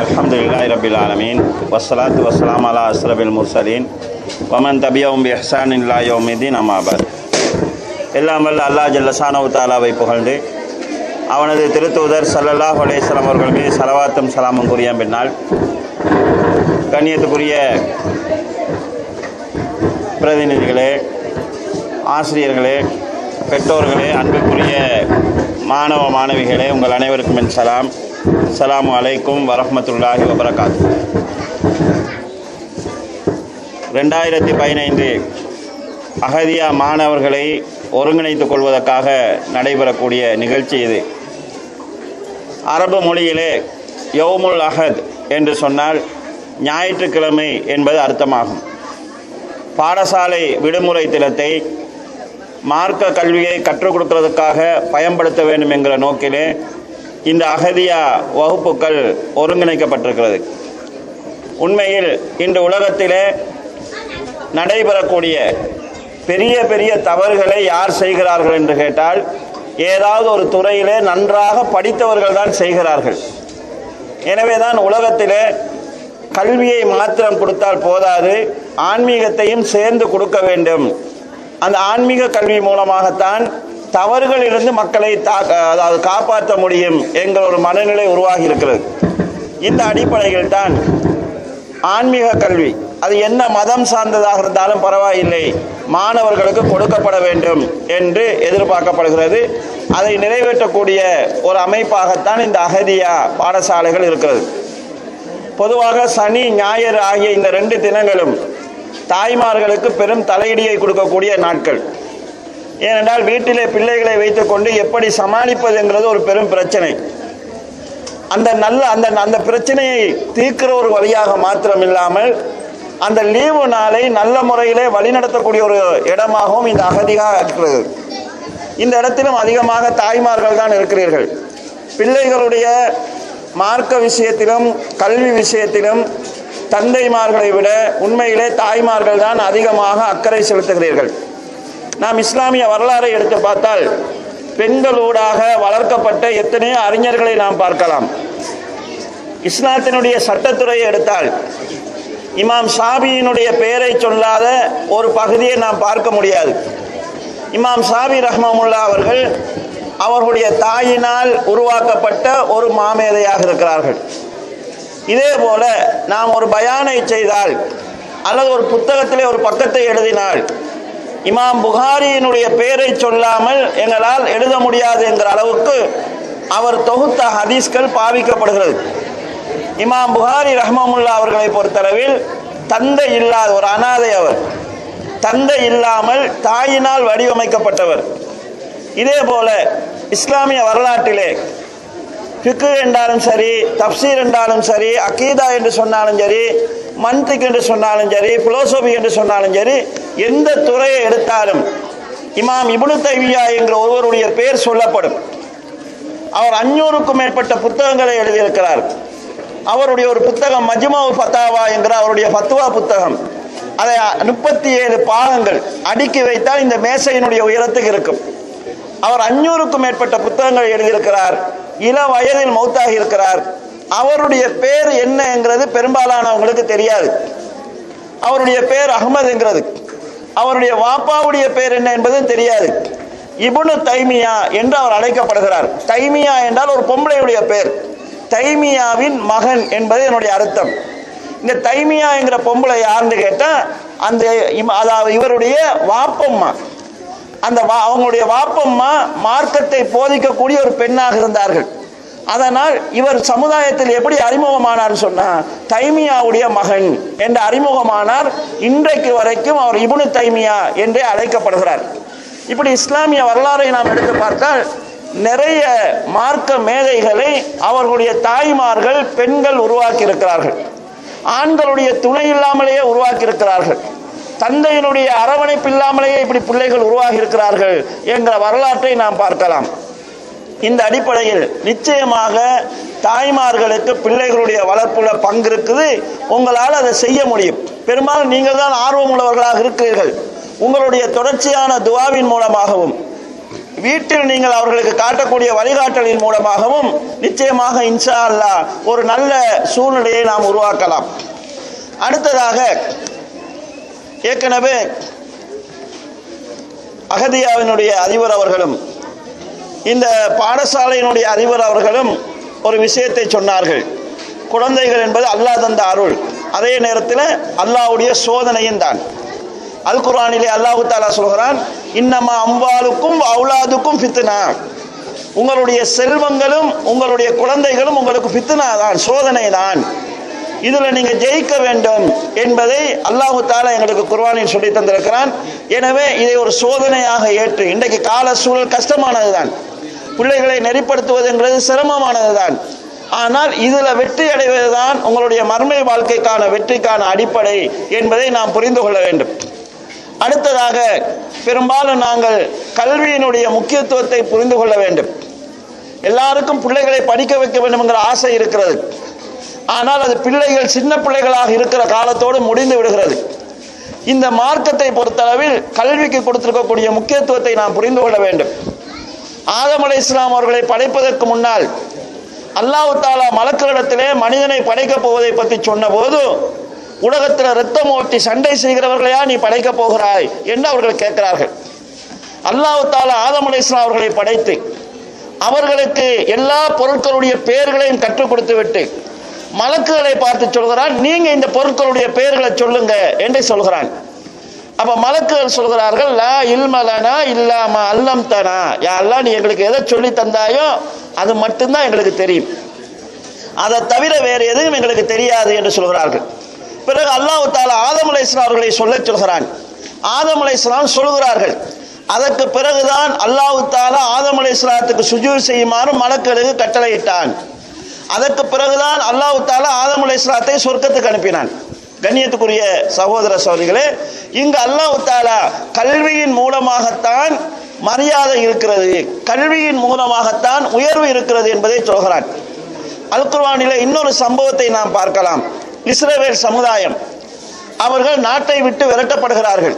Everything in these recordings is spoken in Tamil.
அல்ஹம்துலில்லாஹி ரப்பில் ஆலமீன் வஸ்ஸலாத்து வஸ்ஸலாமு அலா அஸ்ரஃபில் முர்சலீன் வமன் தபியஹும் பிஇஹ்சானின் இலா யௌமிddin அம்மா பஅத். எல்லாம் வல்ல அல்லாஹ் ஜல்லஷானஹு தஆலாவை புகழ்ந்து அவனது திருத்தூதர் ஸல்லல்லாஹு அலைஹி வஸல்லம் அவர்கள் மீது ஸலவாத்தும் ஸலாமும் கூறிய பின்னால், கண்ணியத்துக்குரிய பிரதிநிதிகளே, ஆசிரியர்களே, பெற்றோர்களே, அன்புக்குரிய மாணவ மாணவிகளே, உங்கள் அனைவருக்கும் என் சலாம். அஸ்ஸலாமு அலைக்கும் வரஹ்மத்துல்லாஹி வபரகாத்துஹு. 2015 அஹதியா மாணவர்களை ஒருங்கிணைத்துக் கொள்வதற்காக நடைபெறக்கூடிய நிகழ்ச்சி இது. அரபு மொழியிலே யௌமுல் அஹத் என்று சொன்னால் ஞாயிற்றுக்கிழமை என்பது அர்த்தமாகும். பாடசாலை விடுமுறை தினத்தை மார்க்க கல்வியை கற்றுக் கொடுக்கிறதுக்காக பயன்படுத்த வேண்டும் என்கிற நோக்கிலே இந்த அஹதியா வகுப்புகள் ஒருங்கிணைக்கப்பட்டிருக்கிறது. உண்மையில் இன்று உலகத்திலே நடைபெறக்கூடிய பெரிய பெரிய தவறுகளை யார் செய்கிறார்கள் என்று கேட்டால், ஏதாவது ஒரு துறையிலே நன்றாக படித்தவர்கள் தான் செய்கிறார்கள். எனவே தான் உலகத்திலே கல்வியை மாத்திரம் கொடுத்தால் போதாது, ஆன்மீகத்தையும் சேர்ந்து கொடுக்க வேண்டும். அந்த ஆன்மீக கல்வி மூலமாகத்தான் தவறுகளிலிருந்து மக்களை காப்பாற்ற முடியும் என்கிற ஒரு மனநிலை உருவாகி இருக்கிறது. இந்த அடிப்படையில் தான் ஆன்மீக கல்வி, அது என்ன மதம் சார்ந்ததாக இருந்தாலும் பரவாயில்லை, மாணவர்களுக்கு கொடுக்கப்பட வேண்டும் என்று எதிர்பார்க்கப்படுகிறது. அதை நிறைவேற்றக்கூடிய ஒரு அமைப்பாகத்தான் இந்த அஹதியா பாடசாலைகள் இருக்கிறது. பொதுவாக சனி ஞாயிறு ஆகிய இந்த 2 தினங்களும் தாய்மார்களுக்கு பெரும் தலையீடியை கொடுக்கக்கூடிய நாட்கள். ஏனென்றால் வீட்டிலே பிள்ளைகளை வைத்துக்கொண்டு எப்படி சமாளிப்பது என்கிறது ஒரு பெரும் பிரச்சனை. அந்த பிரச்சனையை தீர்க்கிற ஒரு வழியாக மாத்திரம் இல்லாமல் அந்த லீவு நாளை நல்ல முறையிலே வழிநடத்தக்கூடிய ஒரு இடமாகவும் இந்த அகதியா இருக்கிறது. இந்த இடத்திலும் அதிகமாக தாய்மார்கள் தான் இருக்கிறீர்கள். பிள்ளைகளுடைய மார்க்க விஷயத்திலும் கல்வி விஷயத்திலும் தந்தைமார்களை விட உண்மையிலே தாய்மார்கள் தான் அதிகமாக அக்கறை செலுத்துகிறீர்கள். நாம் இஸ்லாமிய வரலாறை எடுத்து பார்த்தால் பெண்களூடாக வளர்க்கப்பட்ட எத்தனையோ அறிஞர்களை நாம் பார்க்கலாம். இஸ்லாத்தினுடைய சட்டத்துறையை எடுத்தால் இமாம் ஷாபியினுடைய பெயரை சொல்லாத ஒரு பகுதியை நாம் பார்க்க முடியாது. இமாம் ஷாபி ரஹ்மத்துல்லாஹி அவர்கள் அவர்களுடைய தாயினால் உருவாக்கப்பட்ட ஒரு மாமேதையாக இருக்கிறார்கள். இதே போல நாம் ஒரு பயானை செய்தால் அல்லது ஒரு புத்தகத்திலே ஒரு பக்கத்தை எழுதினால் இமாம் புகாரியினுடைய பெயரை சொல்லாமல் எங்களால் எழுத முடியாது என்கிற அளவுக்கு அவர் தொகுத்த ஹதீஸ்கள் பாவிக்கப்படுகிறது. இமாம் புகாரி ரஹ்மத்துல்லாஹி அவர்களை பொறுத்தளவில் தந்தை இல்லாத ஒரு அனாதை. அவர் தந்தை இல்லாமல் தாயினால் வடிவமைக்கப்பட்டவர். இதே போல இஸ்லாமிய வரலாற்றிலே ஃபிக்ஹ் என்றாலும் சரி, தப்சீர் என்றாலும் சரி, அகீதா என்று சொன்னாலும் சரி, மன்திக் என்று சொன்னாலும் சரி, பிலோசோபி என்று சொன்னாலும் சரி, எந்த துறையை எடுத்தாலும் இமாம் இப்னு தைமியா என்ற ஒருவருடைய பெயர் சொல்லப்படும். அவர் 500க்கும் மேற்பட்ட புத்தகங்களை எழுதியிருக்கிறார். அவருடைய ஒரு புத்தகம் மஜ்மு ஃபத்தாவா என்கிற அவருடைய ஃபத்வா புத்தகம், அதை 37 பாகங்கள் அடுக்கி வைத்தால் இந்த மேசையினுடைய உயரத்துக்கு இருக்கும். அவர் 500க்கும் மேற்பட்ட புத்தகங்களை எழுதியிருக்கிறார். இள வயதில் மௌத்தாகி இருக்கிறார். அவருடைய பேர் என்ன என்கிறது பெரும்பாலானவங்களுக்கு தெரியாது. அவருடைய பேர் அஹ்மத் என்கிறது. அவருடைய வாப்பாவுடைய பேர் என்ன என்பதும் தெரியாது. இப்னு தைமியா என்று அவர் அழைக்கப்படுகிறார். தைமியா என்றால் ஒரு பொம்பளையுடைய பேர். தைமியாவின் மகன் என்பது என்னுடைய அர்த்தம். இந்த தைமியா என்கிற பொம்பளை யாருன்னு கேட்டால் அதாவது இவருடைய வாப்பம்மா. அவங்களுடைய வாப்பம்மா மார்க்கத்தை போதிக்கக்கூடிய ஒரு பெண்ணாக இருந்தார்கள். அதனால் இவர் சமுதாயத்தில் எப்படி அறிமுகமானார் சொன்னா தைமியாவுடைய மகன் என்று அறிமுகமானார். இன்றைக்கு வரைக்கும் அவர் இப்னு தைமியா என்றே அழைக்கப்படுகிறார். இப்படி இஸ்லாமிய வரலாறை நாம் எடுத்து பார்த்தால் நிறைய மார்க்க மேதைகளை அவர்களுடைய தாய்மார்கள் பெண்கள் உருவாக்கி இருக்கிறார்கள். ஆண்களுடைய துணை இல்லாமலேயே உருவாக்கி இருக்கிறார்கள். தந்தையினுடைய அரவணைப்பு இல்லாமலேயே இப்படி பிள்ளைகள் உருவாகி இருக்கிறார்கள் என்கிற வரலாற்றை நாம் பார்க்கலாம். இந்த அடிப்படையில் நிச்சயமாக தாய்மார்களுக்கு பிள்ளைகளுடைய வளர்ப்புல பங்கு இருக்குது. உங்களால் அதை செய்ய முடியும். பெரும்பாலும் நீங்கள் தான் ஆர்வம் உள்ளவர்களாக இருக்கிறீர்கள். உங்களுடைய தொடர்ச்சியான துஆவின் மூலமாகவும் வீட்டில் நீங்கள் அவர்களுக்கு காட்டக்கூடிய வழிகாட்டலின் மூலமாகவும் நிச்சயமாக இன்ஷா அல்லாஹ் ஒரு நல்ல சூழ்நிலையை நாம் உருவாக்கலாம். அடுத்ததாக, ஏற்கனவே அகதியாவினுடைய அதிபர் அவர்களும் இந்த பாடசாலையினுடைய அதிபர் அவர்களும் ஒரு விஷயத்தை சொன்னார்கள். குழந்தைகள் என்பது அல்லாஹ் தந்த அருள், அதே நேரத்தில் அல்லாஹ்வுடைய சோதனையும் தான். அல் குர்ஆனிலே அல்லாஹ் தஆலா சொல்கிறான், இன்னமா அம்வாலுக்கும் அவுலாதுக்கும் ஃபித்னா, உங்களுடைய செல்வங்களும் உங்களுடைய குழந்தைகளும் உங்களுக்கு ஃபித்னா தான், சோதனை தான். இதில் நீங்கள் ஜெயிக்க வேண்டும் என்பதை அல்லாஹ் தஆலா எங்களுக்கு குர்ஆனில் சொல்லி தந்திருக்கிறான். எனவே இதை ஒரு சோதனையாக ஏற்று, இன்றைக்கு கால சூழல் கஷ்டமானது தான், பிள்ளைகளை நெறிப்படுத்துவதுங்கிறது சிரமமானது தான். ஆனால் இதில் வெற்றி அடைவதுதான் உங்களுடைய மர்மை வாழ்க்கைக்கான வெற்றிக்கான அடிப்படை என்பதை நாம் புரிந்து கொள்ள வேண்டும். அடுத்ததாக, பெரும்பாலும் நாங்கள் கல்வியினுடைய முக்கியத்துவத்தை புரிந்து கொள்ள வேண்டும். எல்லாருக்கும் பிள்ளைகளை படிக்க வைக்க வேண்டும் என்கிற ஆசை இருக்கிறது. ஆனால் அது பிள்ளைகள் சின்ன பிள்ளைகளாக இருக்கிற காலத்தோடு முடிந்து விடுகிறது. இந்த மார்க்கத்தை பொறுத்தளவில் கல்விக்கு கொடுத்திருக்கக்கூடிய முக்கியத்துவத்தை நாம் புரிந்து கொள்ள வேண்டும். ஆதம் அலைஹிஸ்ஸலாம் அவர்களை படைப்பதற்கு முன்னால் அல்லாஹ் தஆலா மலக்குகளிடத்திலே மனிதனை படைக்கப் போவதை பற்றி சொன்ன போது, உலகத்தில் ரத்தம் ஓட்டி சண்டை செய்கிறவர்களையா நீ படைக்கப் போகிறாய் என்று அவர்கள் கேட்கிறார்கள். அல்லாஹ் தஆலா ஆதம் அலைஹிஸ்ஸலாம் அவர்களை படைத்து அவர்களுக்கு எல்லா பொருட்களுடைய பெயர்களையும் கற்றுக் கொடுத்து விட்டு மலக்குகளை பார்த்து சொல்கிறான், நீங்க இந்த பொருட்களுடைய பெயர்களை சொல்லுங்க என்று சொல்கிறான். அப்ப மலக்குகள் சொல்கிறார்கள், லா இல்மலனா இல்லாம அல்லம் தனா, யா அல்லாஹ் நீ எங்களுக்கு எதை சொல்லி தந்தாயோ அது மட்டும்தான் எங்களுக்கு தெரியும், அதை தவிர வேறு எதுவும் எங்களுக்கு தெரியாது என்று சொல்கிறார்கள். பிறகு அல்லாஹ் தஆலா ஆதம் அலைஹிஸ்ஸலாம் அவர்களை சொல்ல சொல்கிறான். ஆதம் அலைஹிஸ்ஸலாம் சொல்கிறார்கள். அதற்கு பிறகுதான் அல்லாஹ் தஆலா ஆதம் அலைஹிஸ்ஸலாத்துக்கு சுஜூத் செய்யுமாறு மலக்குகளுக்கு கட்டளையிட்டான். அதற்கு பிறகுதான் அல்லாஹ் தஆலா ஆதம் அலைஹிஸ்ஸலாத்தை சொர்க்கத்துக்கு அனுப்பினான். கண்ணியத்துக்குரிய சகோதர சகோதரிகளே, இங்கு அல்லாஹ் தஆலா கல்வியின் மூலமாகத்தான் மரியாதை இருக்கிறது, கல்வியின் மூலமாகத்தான் உயர்வு இருக்கிறது என்பதை சொல்கிறான். அல் குர்ஆனிலே இன்னொரு சம்பவத்தை நாம் பார்க்கலாம். இஸ்ரவேல் சமுதாயம் அவர்கள் நாட்டை விட்டு விரட்டப்படுகிறார்கள்.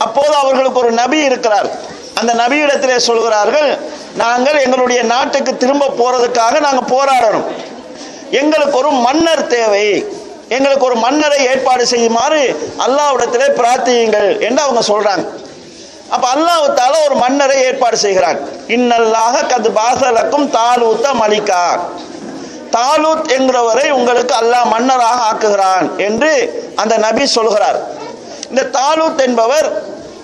அப்போது அவர்களுக்கு ஒரு நபி இருக்கிறார். அந்த நபியிடத்திலே சொல்கிறார்கள், நாங்கள் எங்களுடைய நாட்டுக்கு திரும்ப போறதுக்காக நாங்கள் போராடணும், எங்களுக்கு ஒரு மன்னர் தேவை, எங்களுக்கு ஒரு மன்னரை ஏற்பாடு செய்யுமாறு அல்லாஹ்விடத்திலே பிரார்த்தியுங்கள் என்று அவங்க சொல்றாங்க. அப்ப அல்லாஹ் தஆலா ஒரு மன்னரை ஏற்பாடு செய்கிறான். இன்னல்லாஹ கத் பாஸலக்கும் தாலூத்த மலிகா, தாலூத் என்கிறவரை உங்களுக்கு அல்லாஹ் மன்னராக ஆக்குகிறான் என்று அந்த நபி சொல்கிறார். இந்த தாலூத் என்பவர்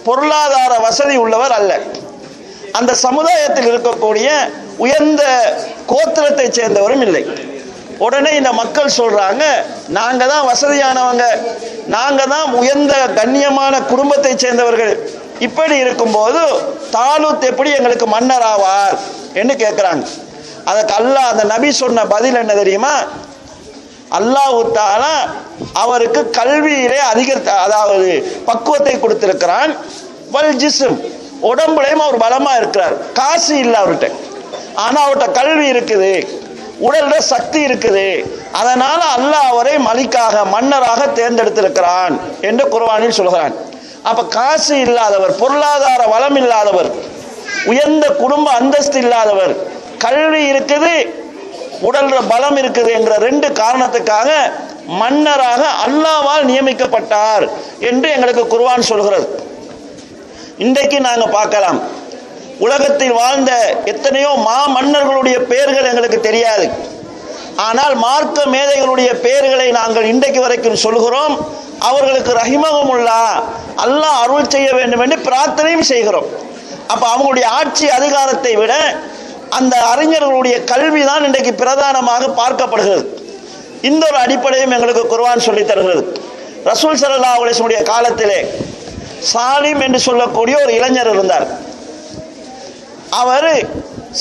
பொருளாதார வசதி உள்ளவர் அல்ல, அந்த சமுதாயத்தில் இருக்கக்கூடிய உயர்ந்த கோத்திரத்தை சேர்ந்தவரும் இல்லை. உடனே இந்த மக்கள் சொல்றாங்க, நாங்க தான் வசதியானவங்க, நாங்க தான் உயர்ந்த கண்ணியமான குடும்பத்தை சேர்ந்தவர்கள், இப்படி இருக்கும்போது தாலூத் எப்படி எங்களுக்கு மன்னர் ஆவார் என்று கேட்கிறாங்க. அதுக்கு அல்லாஹ் அந்த நபி சொன்ன பதில் என்ன தெரியுமா? அல்லாஹ் தஆலா அவருக்கு கல்வியிலே அதாவது பக்குவத்தை கொடுத்திருக்கிறான். வல் ஜிஸ்ம், உடம்புலையும் அவர் பலமா இருக்கிறார், காசு இல்லை அவர்கிட்ட, ஆனா அவர்கிட்ட கல்வி இருக்குது, உடல்ல சக்தி இருக்குது, அதனால அல்லாஹ் அவரை மலிக்காக மன்னராக தேர்ந்தெடுத்திருக்கிறான் என்று குர்ஆனில் சொல்கிறான். அப்ப காசு இல்லாதவர், பொருளாதார வளம் இல்லாதவர், உயர்ந்த குடும்ப அந்தஸ்து இல்லாதவர், கல்வி இருக்குது உடல்ல பலம் இருக்குது என்கிற ரெண்டு காரணத்துக்காக மன்னராக அல்லாஹ்வால் நியமிக்கப்பட்டார் என்று எங்களுக்கு குர்ஆன் சொல்கிறது. இன்றைக்கு நாங்க பார்க்கலாம், உலகத்தில் வாழ்ந்த எத்தனையோ மன்னர்களுடைய பெயர்கள் எங்களுக்கு தெரியாது, ஆனால் மார்க்க மேதைகளுடைய பெயர்களை நாங்கள் இன்றைக்கு வரைக்கும் சொல்கிறோம். அவர்களுக்கு ரஹிமஹுமுல்லா, அல்லாஹ் அருள் செய்ய வேண்டும் என்று பிரார்த்தனையும் செய்கிறோம். அப்ப அவங்களுடைய ஆட்சி அதிகாரத்தை விட அந்த அறிஞர்களுடைய கல்வி தான் இன்றைக்கு பிரதானமாக பார்க்கப்படுகிறது. இந்த ஒரு அடிப்படையும் எங்களுக்கு குர்ஆன் சொல்லி தருகிறது. ரசூல் ஸல்லல்லாஹு அலைஹி வஸல்லம் காலத்திலே சாலிம் என்று சொல்லக்கூடிய ஒரு இளைஞர் இருந்தார். அவர்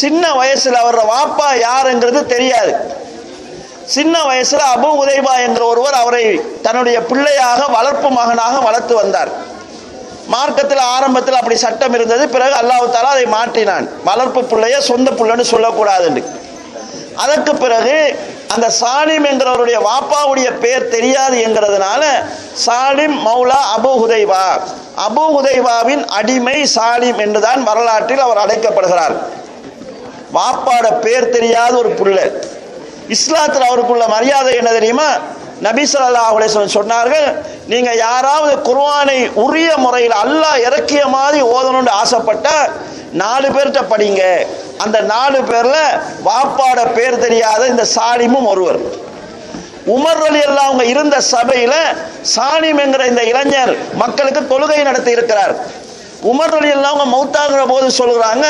சின்ன வயசுல அவரோட வாப்பா யாருங்கிறது தெரியாது. சின்ன வயசுல அபூ உதைபா என்ற ஒருவர் அவரை தன்னுடைய பிள்ளையாக வளர்ப்பு மகனாக வளர்த்து வந்தார். மார்க்கத்தில் ஆரம்பத்தில் அப்படி சட்டம் இருந்தது, பிறகு அல்லாஹ் தஆலா அதை மாற்றினான், வளர்ப்பு பிள்ளைய சொந்த பிள்ளைன்னு சொல்லக்கூடாது. அதற்கு பிறகு அந்த சாலிம் என்கிறவருடைய வாப்பாவுடைய பேர் தெரியாது என்கிறதுனால சாலிம் மௌலா அபூ உதைபா, அபூ ஹுதைபாவின் அடிமை சாலிம் என்றுதான் வரலாற்றில் அவர் அழைக்கப்படுகிறார். வாப்பாட பேர் தெரியாத ஒரு புள்ள. இஸ்லாத்தில் அவருக்குள்ள மரியாதை என்ன தெரியுமா? நபி ஸல்லல்லாஹு அலைஹி வஸல்லம் சொன்னார்கள், நீங்க யாராவது குர்ஆனை உரிய முறையில் அல்லாஹ் இறக்கிய மாதிரி ஓதணும்னு ஆசைப்பட்டா 4 பேர்கிட்ட படிங்க. அந்த 4 பேர்ல வாப்பாட பேர் தெரியாத இந்த சாலிமும் ஒருவர். உமர் ரலியல்லாஹு அவங்க இருந்த சபையில சாலிம் என்கிற இந்த இளைஞர் மக்களுக்கு தொழுகை நடத்தி இருக்கிறார். உமர் ரலியல்லாஹு அவங்க மௌத்தாகிற போது சொல்கிறாங்க,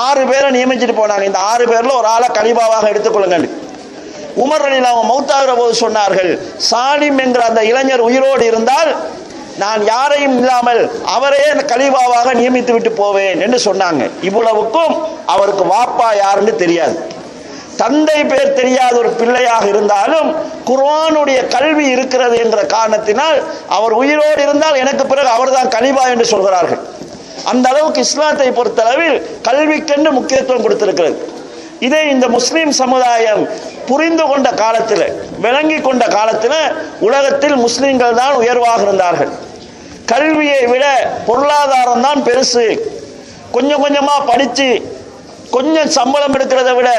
6 பேரை நியமிச்சுட்டு போனாங்க, இந்த 6 பேர்ல ஒரு ஆளை கலீஃபாவாக எடுத்துக்கொள்ளுங்க. உமர் ரலியல்லாஹு அவங்க மௌத்தாகிற போது சொன்னார்கள், சாலிம் என்கிற அந்த இளைஞர் உயிரோடு இருந்தால் நான் யாரையும் இல்லாமல் அவரே கலீஃபாவாக நியமித்து விட்டு போவேன் என்று சொன்னாங்க. இவ்வளவுக்கும் அவருக்கு வாப்பா யாருன்னு தெரியாது, தந்தை பேர் தெரியாத ஒரு பிள்ளையாக இருந்தாலும் குர்ஆனுடைய கல்வி இருக்கிறது என்ற காரணத்தினால் அவர் உயிரோடு இருந்தால் எனக்கு பிறகு அவர்தான் கலீஃபா என்று சொல்கிறார்கள். அந்த அளவுக்கு இஸ்லாத்தை பொறுத்தளவில் கல்விக்கென்று முக்கியத்துவம் கொடுத்திருக்கிறது. இதை இந்த முஸ்லிம் சமுதாயம் புரிந்து கொண்ட காலத்தில், விளங்கி கொண்ட காலத்தில் உலகத்தில் முஸ்லிம்கள் தான் உயர்வாக இருந்தார்கள். கல்வியை விட பொருளாதாரம் தான் பெருசு. கொஞ்சம் கொஞ்சமா படிச்சு கொஞ்சம் சம்பளம் எடுக்கிறத விட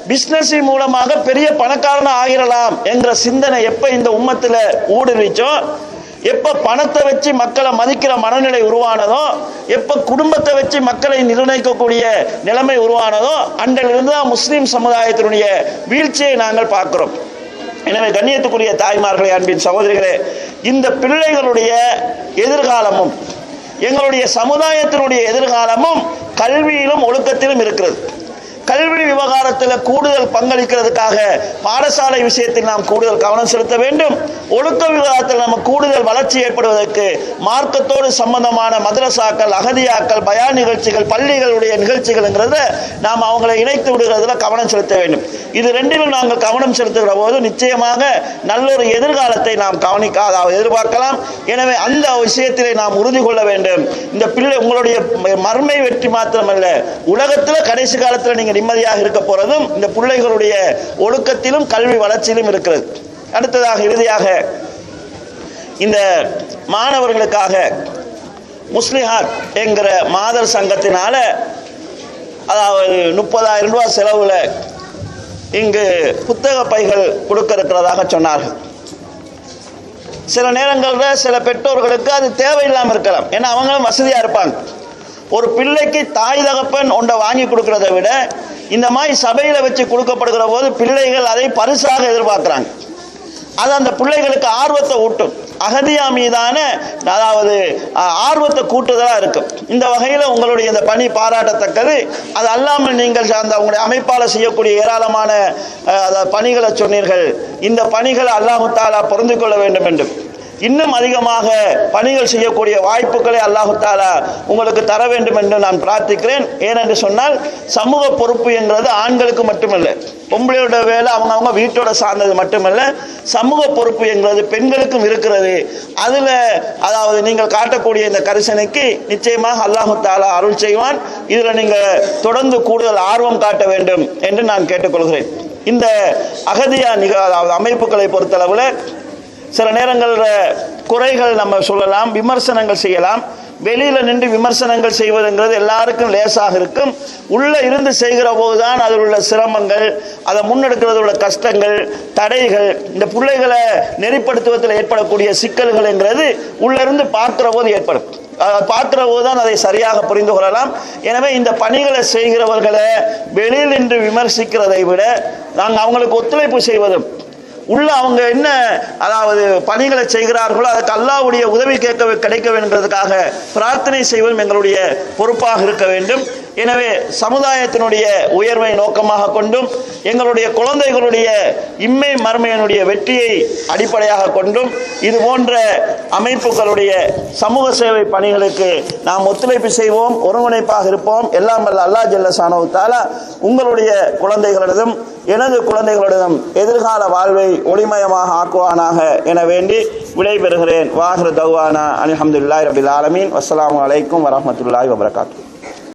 பிசினஸ் மூலமாக பெரிய பணக்காரனா ஆகிடலாம் என்ற சிந்தனை எப்ப இந்த உம்மத்துல ஊடுருவிச்சோ, எப்ப பணத்தை வச்சு மக்களை மதிக்கிற மனநிலை உருவானதோ, எப்ப குடும்பத்தை வச்சு மக்களை நிர்ணயிக்கக்கூடிய நிலைமை உருவானதோ, அன்றிலிருந்து தான் முஸ்லிம் சமுதாயத்தினுடைய வீழ்ச்சியை நாங்கள் பார்க்கிறோம். எனவே கண்ணியத்துக்குரிய தாய்மார்களே, அன்பின் சகோதரிகளே, இந்த பிள்ளைகளுடைய எதிர்காலமும் எங்களுடைய சமுதாயத்தினுடைய எதிர்காலமும் கல்வியிலும் ஒழுக்கத்திலும் இருக்கிறது. கல்வி விவகாரத்தில் கூடுதல் பங்களிக்கிறதுக்காக பாடசாலை விஷயத்தில் நாம் கூடுதல் கவனம் செலுத்த வேண்டும். ஒழுக்க விவகாரத்தில் நம்ம கூடுதல் வளர்ச்சி ஏற்படுவதற்கு மார்க்கத்தோடு சம்பந்தமான மதரசாக்கள், அகதியாக்கள், பயான் நிகழ்ச்சிகள், பள்ளிகளுடைய நிகழ்ச்சிகள்ங்கிறத நாம் அவங்களை இணைத்து விடுகிறதுல கவனம் செலுத்த வேண்டும். இது ரெண்டிலும் நாங்கள் கவனம் செலுத்துகிற போது நிச்சயமாக நல்லொரு எதிர்காலத்தை நாம் எதிர்பார்க்கலாம். எனவே அந்த விஷயத்திலே நாம் உறுதி கொள்ள வேண்டும். இந்த பிள்ளை உங்களுடைய மர்மை வெற்றி மாத்திரமல்ல, உலகத்தில் கடைசி காலத்தில் நீங்கள் நிம்மதியாக இருக்க போறதும் இந்த பிள்ளைகளுடைய ஒழுக்கத்திலும் கல்வி வளர்ச்சியிலும் இருக்கிறது. அடுத்ததாக இறுதியாக இந்த மாணவர்களுக்காக முஸ்லிஹாத் என்கிற மாதர் சங்கத்தினால அதாவது 30,000 ரூபாய் செலவுல இங்கு புத்தக பைகள் கொடுக்க இருக்கிறதாக சொன்னார்கள். சில நேரங்களில் சில பெற்றோர்களுக்கு அது தேவையில்லாமல் இருக்கலாம், ஏன்னா அவங்களும் வசதியா இருப்பாங்க. ஒரு பிள்ளைக்கு தாய் தகப்பன் ஒன்றை வாங்கி கொடுக்கறத விட இந்த மாதிரி சபையில வச்சு கொடுக்கப்படுகிற போது பிள்ளைகள் அதை பரிசாக எதிர்பார்க்கிறாங்க. அது அந்த பிள்ளைகளுக்கு ஆர்வத்தை ஊட்டும், அகதியா மீதான அதாவது ஆர்வத்தை கூட்டுதலா இருக்கும். இந்த வகையில் உங்களுடைய இந்த பணி பாராட்டத்தக்கது. அது அல்லாமல் நீங்கள் அந்த உங்களுடைய அமைப்பால் செய்யக்கூடிய ஏராளமான பணிகளை சொன்னீர்கள். இந்த பணிகளை அல்லாஹு தஆலா பொருந்தி கொள்ள வேண்டும் என்றும் இன்னும் அதிகமாக பணிகள் செய்யக்கூடிய வாய்ப்புகளை அல்லாஹு தஆலா உங்களுக்கு தர வேண்டும் என்று நான் பிரார்த்திக்கிறேன். ஏனென்று சொன்னால் சமூக பொறுப்பு என்கிறது ஆண்களுக்கு மட்டுமல்ல, பொம்பளையோட வேலை அவங்க வீட்டோட சார்ந்தது மட்டுமல்ல, சமூக பொறுப்பு என்கிறது பெண்களுக்கும் இருக்கிறது. அதில் அதாவது நீங்கள் காட்டக்கூடிய இந்த கரிசனைக்கு நிச்சயமாக அல்லாஹு தஆலா அருள் செய்வான். இதில் நீங்கள் தொடர்ந்து கூடுதல் ஆர்வம் காட்ட வேண்டும் என்று நான் கேட்டுக்கொள்கிறேன். இந்த அகதியா அதாவது அமைப்புகளை பொறுத்தளவில் சில நேரங்களில் குறைகள் நம்ம சொல்லலாம், விமர்சனங்கள் செய்யலாம். வெளியில் நின்று விமர்சனங்கள் செய்வதுங்கிறது எல்லாருக்கும் லேசாக இருக்கும். உள்ளே இருந்து செய்கிற போதுதான் அதில் உள்ள சிரமங்கள், அதை முன்னெடுக்கிறது உள்ள கஷ்டங்கள், தடைகள், இந்த பிள்ளைகளை நெறிப்படுத்துவதில் ஏற்படக்கூடிய சிக்கல்கள் என்கிறது உள்ளிருந்து பார்க்கிற போது ஏற்படும். பார்க்கிற போது தான் அதை சரியாக புரிந்து கொள்ளலாம். எனவே இந்த பணிகளை செய்கிறவர்களை வெளியில் நின்று விமர்சிக்கிறதை விட நாங்கள் அவங்களுக்கு ஒத்துழைப்பு செய்வதும் உள்ள அவங்க என்ன அதாவது பணிகளை செய்கிறார்களோ அதற்கு அல்லாஹ்வுடைய உதவி கிடைக்க வேண்டும்ன்றதுக்காக பிரார்த்தனை செய்வதும் எங்களுடைய பொறுப்பாக இருக்க வேண்டும். எனவே சமுதாயத்தினுடைய உயர்வை நோக்கமாக கொண்டும் எங்களுடைய குழந்தைகளுடைய இம்மை மர்மையினுடைய வெற்றியை அடிப்படையாக கொண்டும் இது போன்ற அமைப்புகளுடைய சமூக சேவை பணிகளுக்கு நாம் ஒத்துழைப்பு செய்வோம், ஒருங்கிணைப்பாக இருப்போம். எல்லாம் வல்ல அல்லாஹ் ஜல்ல ஷானஹு தஆலா உங்களுடைய குழந்தைகளிடம் எனது குழந்தைகளிடம் எதிர்கால வாழ்வை ஒளிமயமாக ஆக்குவானாக என வேண்டி விடைபெறுகிறேன். வாஹிரு தஅவானா அல்ஹம்துலில்லாஹி ரப்பில் ஆலமீன். வஸ்ஸலாமு அலைக்கும் வரஹ்மத்துல்லாஹி வபரகாத்துஹு.